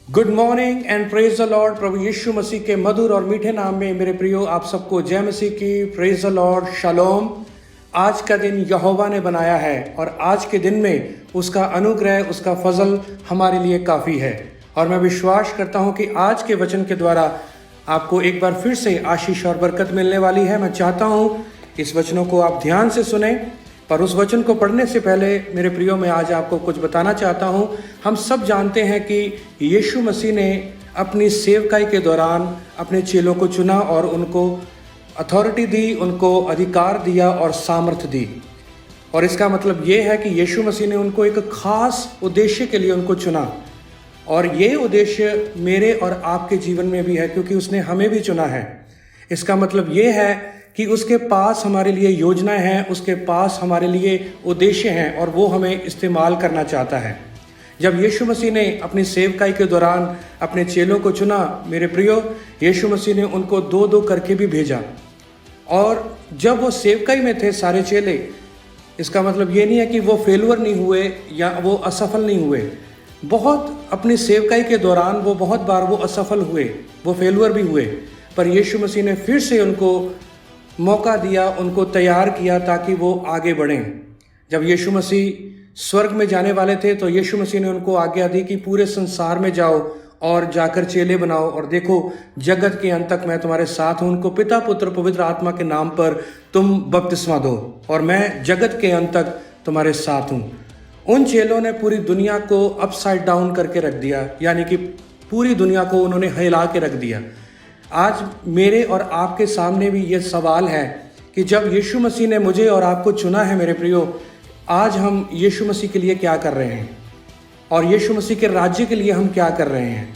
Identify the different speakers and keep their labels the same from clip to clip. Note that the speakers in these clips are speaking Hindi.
Speaker 1: Good morning and praise the lord. प्रभु यीशु मसीह के मधुर और मीठे नाम में मेरे प्रियो आप सबको जय मसीह की। Praise the Lord, shalom. आज का दिन यहोवा ने बनाया है और आज के दिन में उसका अनुग्रह, उसका फजल हमारे लिए काफ़ी है। और मैं विश्वास करता हूँ कि आज के वचन के द्वारा आपको एक बार फिर से आशीष और बरकत मिलने वाली है। मैं चाहता हूँ इस वचनों को आप ध्यान से सुने, पर उस वचन को पढ़ने से पहले मेरे प्रियो मैं आज आपको कुछ बताना चाहता हूँ। हम सब जानते हैं कि यीशु मसीह ने अपनी सेवकाई के दौरान अपने चेलों को चुना और उनको अथॉरिटी दी, उनको अधिकार दिया और सामर्थ दी। और इसका मतलब ये है कि यीशु मसीह ने उनको एक खास उद्देश्य के लिए उनको चुना, और ये उद्देश्य मेरे और आपके जीवन में भी है, क्योंकि उसने हमें भी चुना है। इसका मतलब ये है कि उसके पास हमारे लिए योजनाएं हैं, उसके पास हमारे लिए उद्देश्य हैं और वो हमें इस्तेमाल करना चाहता है। जब यीशु मसीह ने अपनी सेवकाई के दौरान अपने चेलों को चुना, मेरे प्रियो, यीशु मसीह ने उनको दो दो करके भी भेजा। और जब वो सेवकाई में थे सारे चेले, इसका मतलब ये नहीं है कि वो फेलुअर नहीं हुए या वो असफल नहीं हुए। बहुत अपनी सेवकाई के दौरान वो बहुत बार वो असफल हुए, वो फेलुअर भी हुए, पर यीशु मसीह ने फिर से उनको मौका दिया, उनको तैयार किया ताकि वो आगे बढ़ें। जब यीशु मसीह स्वर्ग में जाने वाले थे तो यीशु मसीह ने उनको आज्ञा दी कि पूरे संसार में जाओ और जाकर चेले बनाओ, और देखो जगत के अंत तक मैं तुम्हारे साथ हूँ। उनको पिता, पुत्र, पवित्र आत्मा के नाम पर तुम बपतिस्मा दो और मैं जगत के अंत तक तुम्हारे साथ हूँ। उन चेलों ने पूरी दुनिया को अपसाइड डाउन करके रख दिया, यानी कि पूरी दुनिया को उन्होंने हिला के रख दिया। आज मेरे और आपके सामने भी ये सवाल है कि जब यीशु मसीह ने मुझे और आपको चुना है, मेरे प्रियो, आज हम यीशु मसीह के लिए क्या कर रहे हैं और यीशु मसीह के राज्य के लिए हम क्या कर रहे हैं।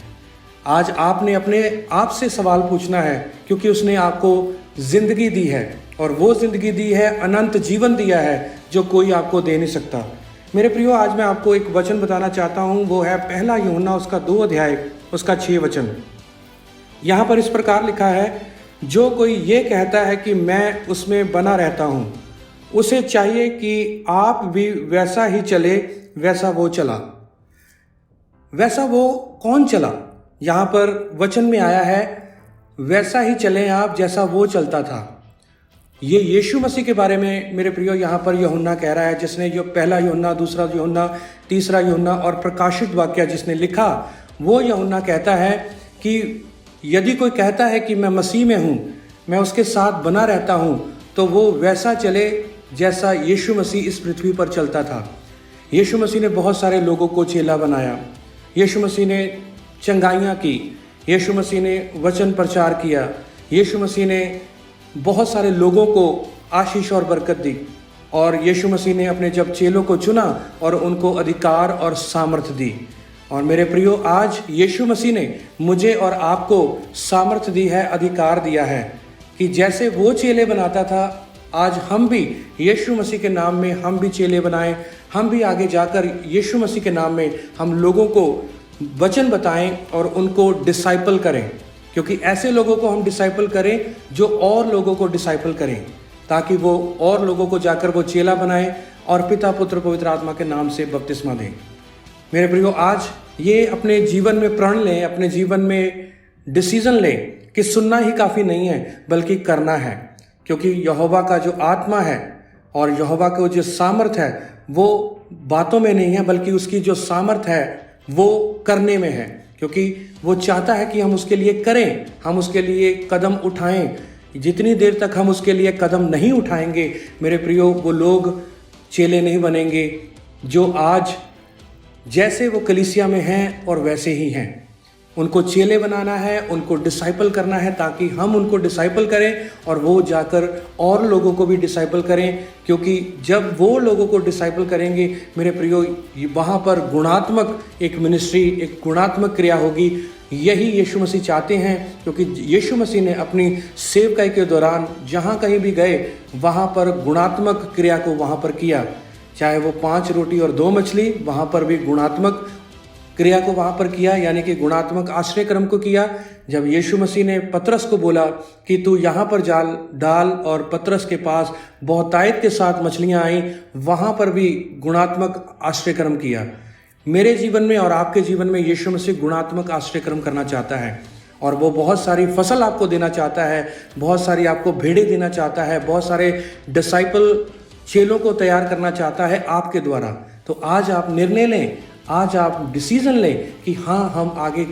Speaker 1: आज आपने अपने आप से सवाल पूछना है, क्योंकि उसने आपको जिंदगी दी है, और वो जिंदगी दी है, अनंत जीवन दिया है जो कोई आपको दे नहीं सकता। मेरे प्रियो, आज मैं आपको एक वचन बताना चाहता हूँ, वो है पहला यूहन्ना उसका 2 अध्याय उसका 6 वचन। यहाँ पर इस प्रकार लिखा है, जो कोई ये कहता है कि मैं उसमें बना रहता हूँ, उसे चाहिए कि आप भी वैसा ही चले वैसा वो चला। वैसा वो कौन चला? यहाँ पर वचन में आया है, वैसा ही चले आप जैसा वो चलता था। ये यीशु मसीह के बारे में मेरे प्रियो यहाँ पर यूहन्ना कह रहा है, जिसने जो पहला यूहन्ना, दूसरा यूहन्ना, तीसरा यूहन्ना और प्रकाशित वाक्य जिसने लिखा, वो यूहन्ना कहता है कि यदि कोई कहता है कि मैं मसीह में हूँ, मैं उसके साथ बना रहता हूँ, तो वो वैसा चले जैसा यीशु मसीह इस पृथ्वी पर चलता था। यीशु मसीह ने बहुत सारे लोगों को चेला बनाया, यीशु मसीह ने चंगाइयाँ की, यीशु मसीह ने वचन प्रचार किया, यीशु मसीह ने बहुत सारे लोगों को आशीष और बरकत दी, और यीशु मसीह ने अपने जब चेलों को चुना और उनको अधिकार और सामर्थ्य दी। और मेरे प्रियो, आज यीशु मसीह ने मुझे और आपको सामर्थ्य दी है, अधिकार दिया है कि जैसे वो चेले बनाता था, आज हम भी यीशु मसीह के नाम में हम भी चेले बनाएं। हम भी आगे जाकर यीशु मसीह के नाम में हम लोगों को वचन बताएं और उनको डिसाइपल करें, क्योंकि ऐसे लोगों को हम डिसाइपल करें जो और लोगों को डिसाइपल करें, ताकि वो और लोगों को जाकर वो चेला बनाएं और पिता, पुत्र, पवित्र आत्मा के नाम से बपतिस्मा दें। मेरे प्रियो, आज ये अपने जीवन में प्रण लें, अपने जीवन में डिसीजन लें कि सुनना ही काफ़ी नहीं है, बल्कि करना है। क्योंकि यहोवा का जो आत्मा है और यहोवा का जो सामर्थ है, वो बातों में नहीं है, बल्कि उसकी जो सामर्थ है वो करने में है। क्योंकि वो चाहता है कि हम उसके लिए करें, हम उसके लिए कदम उठाएं। जितनी देर तक हम उसके लिए कदम नहीं उठाएंगे, मेरे प्रियो, वो लोग चेले नहीं बनेंगे जो आज जैसे वो कलीसिया में हैं और वैसे ही हैं। उनको चेले बनाना है, उनको डिसाइपल करना है, ताकि हम उनको डिसाइपल करें और वो जाकर और लोगों को भी डिसाइपल करें। क्योंकि जब वो लोगों को डिसाइपल करेंगे, मेरे प्रियो, वहाँ पर गुणात्मक एक मिनिस्ट्री, एक गुणात्मक क्रिया होगी। यही यीशु मसीह चाहते हैं, क्योंकि यीशु मसीह ने अपनी सेवकाई के दौरान जहाँ कहीं भी गए, वहाँ पर गुणात्मक क्रिया को वहाँ पर किया। चाहे वो 5 रोटी और 2 मछली, वहाँ पर भी गुणात्मक क्रिया को वहाँ पर किया, यानी कि गुणात्मक आश्रय क्रम को किया। जब यीशु मसीह ने पतरस को बोला कि तू यहाँ पर जाल डाल, और पतरस के पास बहुतायत के साथ मछलियाँ आईं, वहाँ पर भी गुणात्मक आश्रय क्रम किया। मेरे जीवन में और आपके जीवन में यीशु मसीह गुणात्मक आश्रयक्रम करना चाहता है और वो बहुत सारी फसल आपको देना चाहता है, बहुत सारी आपको भेड़ें देना चाहता है, बहुत सारे डिसाइपल चेलों को तैयार करना चाहता है आपके द्वारा। तो आज आप निर्णय लें, आज आप डिसीजन लें कि हाँ, हम आगे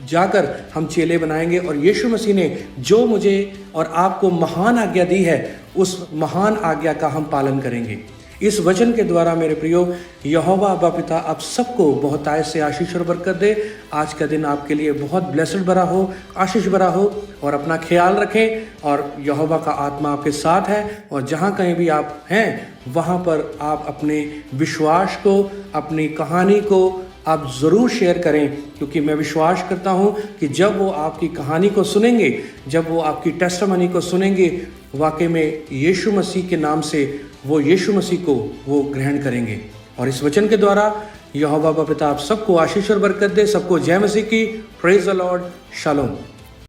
Speaker 1: जाकर हम चेले बनाएंगे और यीशु मसीह ने जो मुझे और आपको महान आज्ञा दी है उस महान आज्ञा का हम पालन करेंगे। इस वचन के द्वारा मेरे प्रियो, यहोवा अब्बा पिता आप सबको बहुत आय से आशीष और बरकत दे। आज का दिन आपके लिए बहुत ब्लेसड भरा हो, आशीष भरा हो और अपना ख्याल रखें और यहोवा का आत्मा आपके साथ है और जहाँ कहीं भी आप हैं वहाँ पर आप अपने विश्वास को, अपनी कहानी को आप ज़रूर शेयर करें, क्योंकि मैं विश्वास करता हूँ कि जब वो आपकी कहानी को सुनेंगे, जब वो आपकी टेस्टिमनी को सुनेंगे, वाकई में यीशु मसीह के नाम से वो यीशु मसीह को वो ग्रहण करेंगे। और इस वचन के द्वारा यहोवा बाप पिता आप सबको आशीष और बरकत दे। सबको जय मसीह की। Praise the Lord. शालोम।